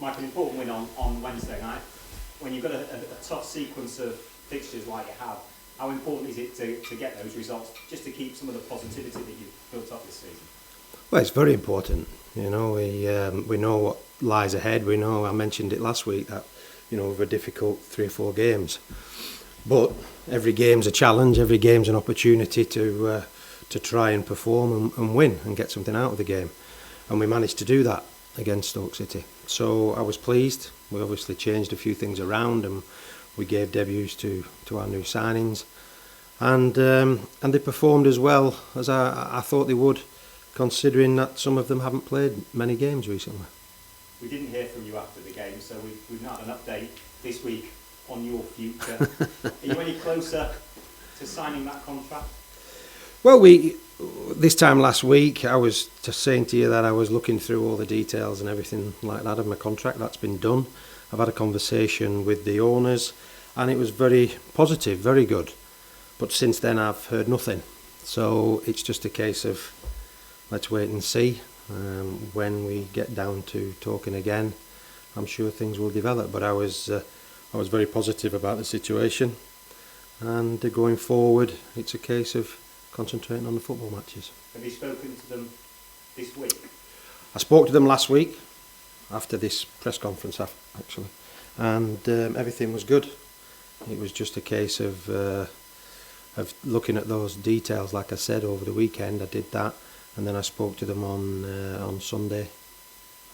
Mike, an important win on Wednesday night. When you've got a tough sequence of fixtures like you have, how important is it to get those results, just to keep some of the positivity that you've built up this season? Well, it's very important. We know what lies ahead. We know, I mentioned it last week, that we've a difficult 3 or 4 games. But every game's a challenge. Every game's an opportunity to try and perform and win and get something out of the game. And we managed to do that against Stoke City. So I was pleased. We obviously changed a few things around and we gave debuts to our new signings. And they performed as well as I thought they would, considering that some of them haven't played many games recently. We didn't hear from you after the game, so we've not had an update this week on your future. Are you any closer to signing that contract? Well, this time last week, I was just saying to you that I was looking through all the details and everything like that of my contract. That's been done. I've had a conversation with the owners and it was very positive, very good. But since then I've heard nothing. So it's just a case of let's wait and see. When we get down to talking again, I'm sure things will develop. But I was very positive about the situation. And going forward, it's a case of concentrating on the football matches. Have you spoken to them this week? I spoke to them last week after this press conference, actually, and everything was good. It was just a case of looking at those details. Like I said, over the weekend I did that, and then I spoke to them on Sunday,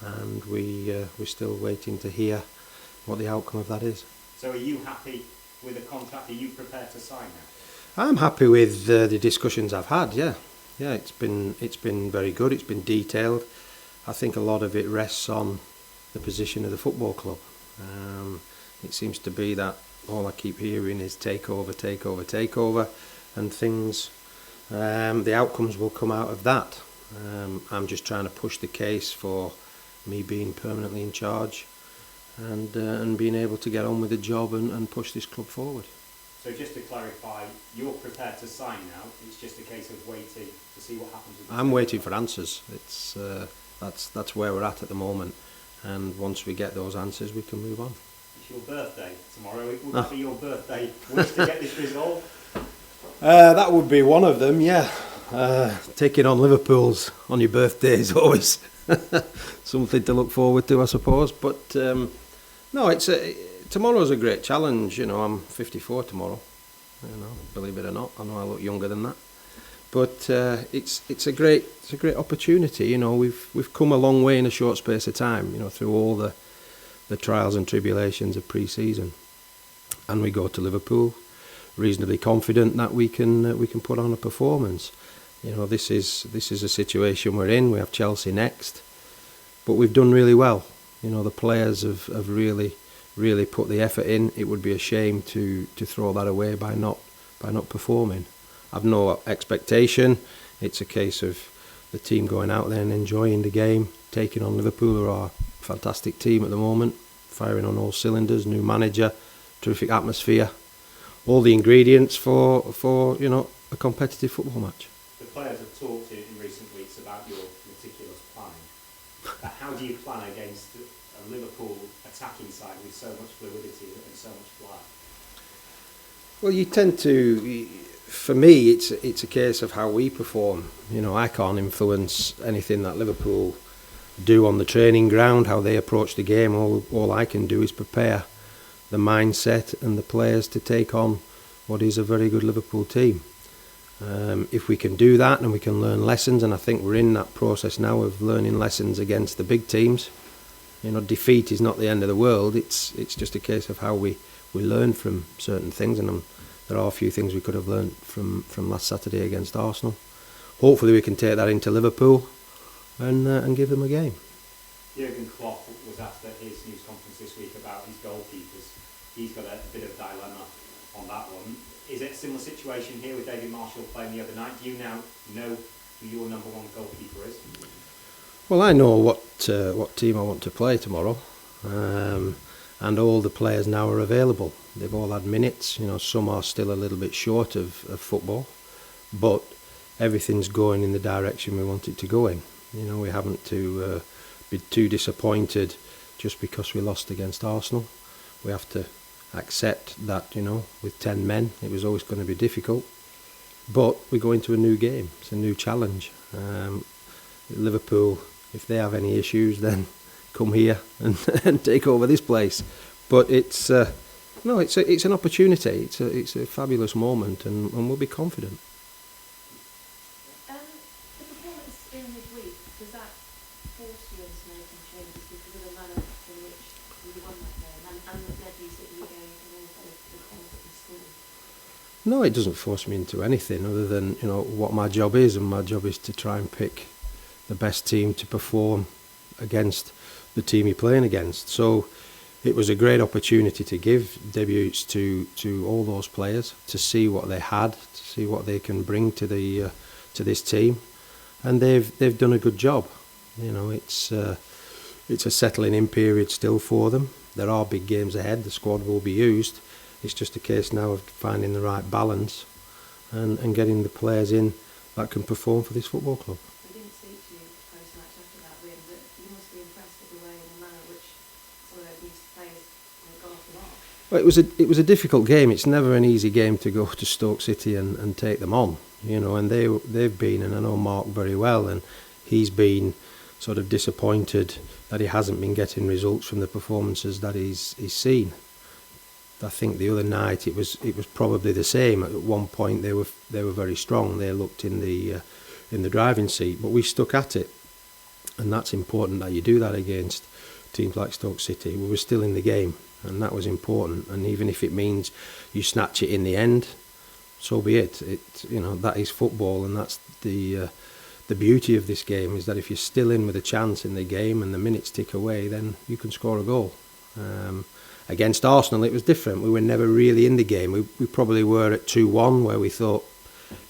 and we're still waiting to hear what the outcome of that is. So are you happy with the contract? Are you prepared to sign now? I'm happy with the discussions I've had. Yeah, it's been very good. It's been detailed. I think a lot of it rests on the position of the football club. It seems to be that all I keep hearing is takeover, and things. The outcomes will come out of that. I'm just trying to push the case for me being permanently in charge, and being able to get on with the job and push this club forward. So just to clarify, you're prepared to sign now. It's just a case of waiting to see what happens. I'm waiting for answers. It's that's where we're at the moment, and once we get those answers, we can move on. It's your birthday tomorrow. Would that be your birthday wish to get this resolved? That would be one of them. Yeah, taking on Liverpool's on your birthday is always something to look forward to, I suppose. But no, tomorrow's a great challenge. I'm 54 tomorrow. Believe it or not, I know I look younger than that. But it's a great opportunity. We've come a long way in a short space of time. Through all the trials and tribulations of pre-season, and we go to Liverpool reasonably confident that we can put on a performance. This is a situation we're in. We have Chelsea next, but we've done really well. The players have really put the effort in. It would be a shame to throw that away by not performing. I've no expectation. It's a case of the team going out there and enjoying the game, taking on Liverpool, who are a fantastic team at the moment, firing on all cylinders, new manager, terrific atmosphere, all the ingredients for a competitive football match. The players have talked in recent weeks about your meticulous planning. How do you plan against a Liverpool attacking side with so much fluidity and so much flair? Well, you tend to. For me, it's a case of how we perform. I can't influence anything that Liverpool do on the training ground, how they approach the game. All I can do is prepare the mindset and the players to take on what is a very good Liverpool team. If we can do that and we can learn lessons, and I think we're in that process now of learning lessons against the big teams. Defeat is not the end of the world. It's just a case of how we learn from certain things, and there are a few things we could have learned from last Saturday against Arsenal. Hopefully we can take that into Liverpool and give them a game. Jurgen Klopp was asked at his news conference this week about his goalkeepers. He's got a bit of dilemma on that one. Is it a similar situation here with David Marshall playing the other night? Do you now know who your number one goalkeeper is? Well, I know what team I want to play tomorrow, and all the players now are available. They've all had minutes. Some are still a little bit short of football, but everything's going in the direction we want it to go in. We haven't to be too disappointed just because we lost against Arsenal. We have to accept that, with 10 men, it was always going to be difficult. But we go into a new game. It's a new challenge. Liverpool, if they have any issues, then come here and take over this place. But it's it's an opportunity. It's a fabulous moment, and we'll be confident. The performance in midweek, does that force you into making changes because of the manner in which you won that game and the led you to the game and also the goals that you scored? No, it doesn't force me into anything other than what my job is, and my job is to try and pick the best team to perform against the team you're playing against. So it was a great opportunity to give debuts to all those players, to see what they had, to see what they can bring to this team, and they've done a good job. It's a settling in period still for them. There are big games ahead. The squad will be used. It's just a case now of finding the right balance and getting the players in that can perform for this football club. We didn't speak to you post-match after that win, but you must be impressed with the way and the manner which some of those new players got off the mark. Well, it was a difficult game. It's never an easy game to go to Stoke City and take them on, and they've been, and I know Mark very well, and he's been sort of disappointed that he hasn't been getting results from the performances that he's seen. I think the other night it was probably the same. At one point they were very strong. They looked in the driving seat, but we stuck at it, and that's important that you do that against teams like Stoke City. We were still in the game, and that was important. And even if it means you snatch it in the end, so be it. That is football, and that's the beauty of this game, is that if you're still in with a chance in the game and the minutes tick away, then you can score a goal. Against Arsenal, it was different. We were never really in the game. We probably were at 2-1, where we thought,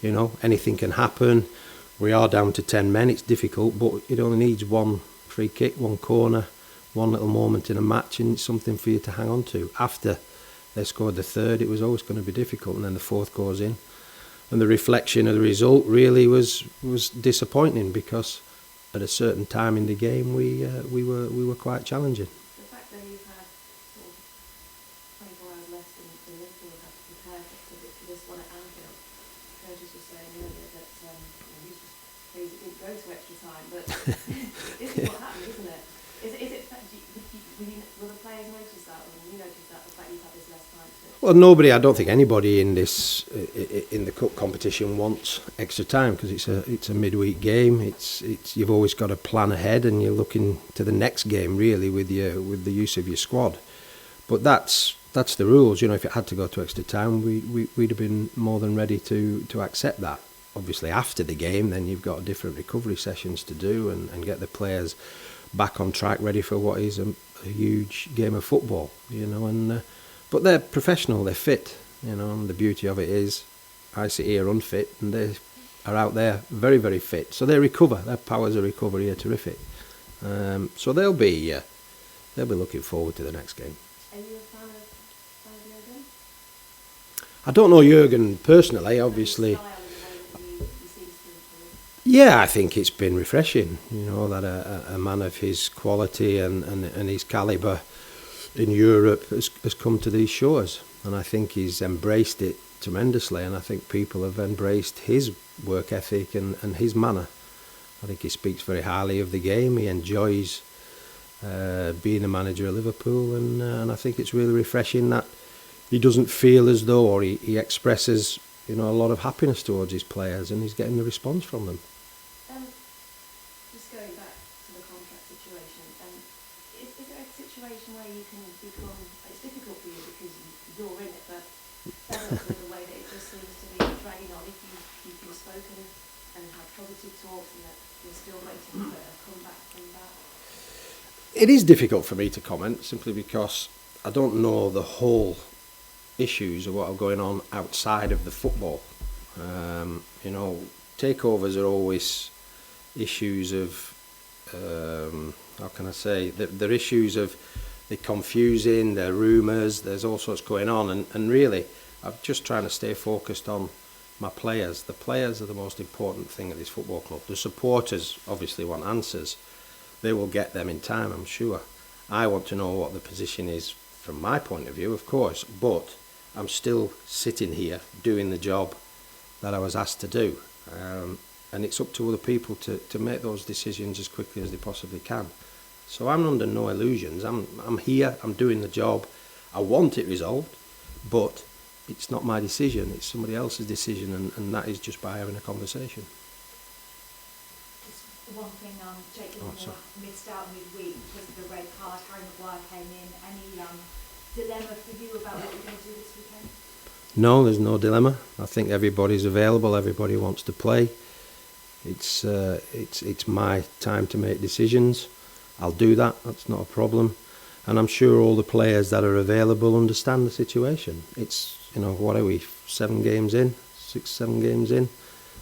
anything can happen. We are down to 10 men. It's difficult, but it only needs one free kick, one corner, one little moment in a match, and it's something for you to hang on to. After they scored the third, it was always going to be difficult, and then the fourth goes in. And the reflection of the result really was disappointing, because at a certain time in the game we were quite challenging. The fact that you've had sort of 24 hours less than Liverpool have to prepare for this one at Anfield. Curtis was saying earlier that he was just pleased it didn't go to extra time, but this is what happened, isn't it? Will the players notice that, or will you notice that, the fact you've had this less time to... Well, I don't think anybody in the cup competition wants extra time, because it's a midweek game. It's you've always got to plan ahead, and you're looking to the next game really with the use of your squad. But that's the rules. If it had to go to extra time, we'd have been more than ready to accept that. Obviously, after the game, then you've got different recovery sessions to do and get the players back on track, ready for what is a huge game of football. But they're professional, they're fit, and the beauty of it is I sit here unfit and they are out there very, very fit. So they recover, their powers of recovery are terrific. So they'll be looking forward to the next game. Are you a fan of Jurgen? I don't know Jurgen personally, obviously. Yeah, I think it's been refreshing, that a man of his quality and his calibre in Europe has come to these shores, and I think he's embraced it tremendously, and I think people have embraced his work ethic and his manner. I think he speaks very highly of the game. He enjoys being a manager at Liverpool, and I think it's really refreshing that he doesn't feel as though, or he expresses a lot of happiness towards his players, and he's getting the response from them. Just going back to the contract situation, is there a situation where you can become, it's difficult for you because you're in it, but fed up with the way that it just seems to be dragging on? If you've been spoken and had positive talks, and that you're still waiting for a comeback from that? It is difficult for me to comment, simply because I don't know the whole issues of what are going on outside of the football. Takeovers are always issues of, how can I say, they're issues of, they're confusing, they're rumours, there's all sorts going on, and really I'm just trying to stay focused on my players. The players are the most important thing at this football club. The supporters obviously want answers. They will get them in time, I'm sure. I want to know what the position is from my point of view, of course, but I'm still sitting here doing the job that I was asked to do. And it's up to other people to make those decisions as quickly as they possibly can. So I'm under no illusions. I'm here, I'm doing the job. I want it resolved, but it's not my decision, it's somebody else's decision, and that is just by having a conversation. Just one thing, Jake Gilmore sorry. missed out midweek because of the red card. Harry Maguire came in. Any dilemma for you about what you're going to do this weekend? No, there's no dilemma. I think everybody's available, everybody wants to play. It's my time to make decisions. I'll do that, that's not a problem. And I'm sure all the players that are available understand the situation. It's, what are we, 7 games in? 6, 7 games in?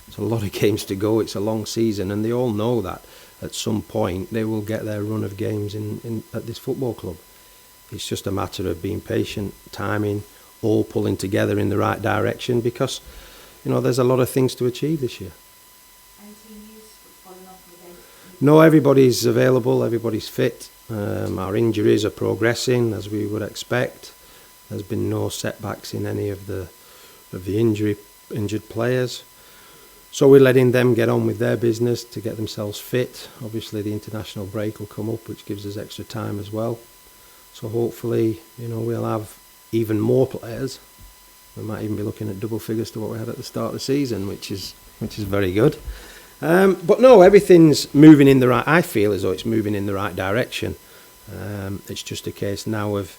It's a lot of games to go, it's a long season, and they all know that at some point they will get their run of games at this football club. It's just a matter of being patient, timing, all pulling together in the right direction, because, there's a lot of things to achieve this year. Any team news following on from the game? No, everybody's available, everybody's fit. Our injuries are progressing as we would expect. There's been no setbacks in any of the injured players. So we're letting them get on with their business to get themselves fit. Obviously the international break will come up, which gives us extra time as well. So hopefully, we'll have even more players. We might even be looking at double figures to what we had at the start of the season, which is very good. But no, everything's moving in the right. I feel as though it's moving in the right direction. It's just a case now of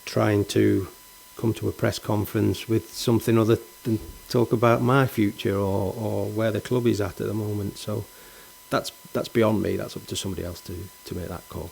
trying to come to a press conference with something other than talk about my future or where the club is at the moment. So that's beyond me. That's up to somebody else to make that call.